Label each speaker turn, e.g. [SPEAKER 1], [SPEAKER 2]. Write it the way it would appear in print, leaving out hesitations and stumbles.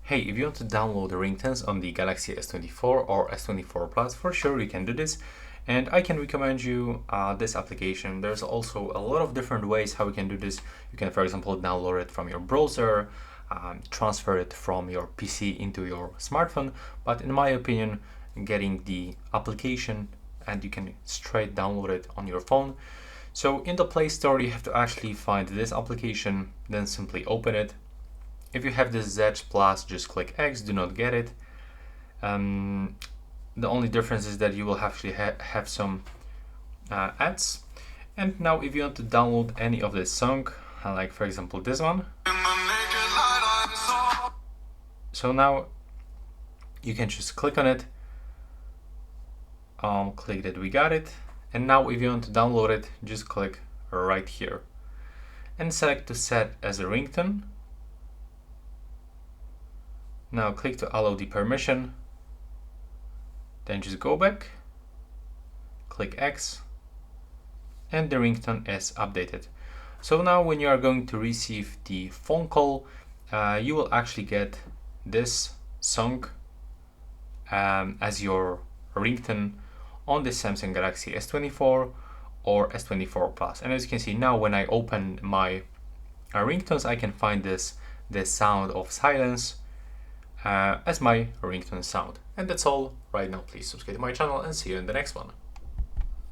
[SPEAKER 1] Hey, if you want to download the Ringtones on the Galaxy S24 or S24 Plus, for sure you can do this. And I can recommend you this application. There's also a lot of different ways how you can do this. You can, for example, download it from your browser, transfer it from your PC into your smartphone. But in my opinion, getting the application and you can straight download it on your phone. So in the Play Store, you have to actually find this application, then simply open it. If you have this Z Plus, just click X, do not get it. The only difference is that you will actually have some ads. And now if you want to download any of this song, like for example this one. So now you can just click on it, click that we got it. And now if you want to download it, just click right here and select to set as a ringtone. Now click to allow the permission, then just go back, click X, and the ringtone is updated. So now when you are going to receive the phone call, you will actually get this song as your ringtone on the Samsung Galaxy S24 or S24 Plus. And as you can see now, when I open my ringtones, I can find this sound of silence as my ringtone sound. And that's all right now. Please subscribe to my channel and see you in the next one.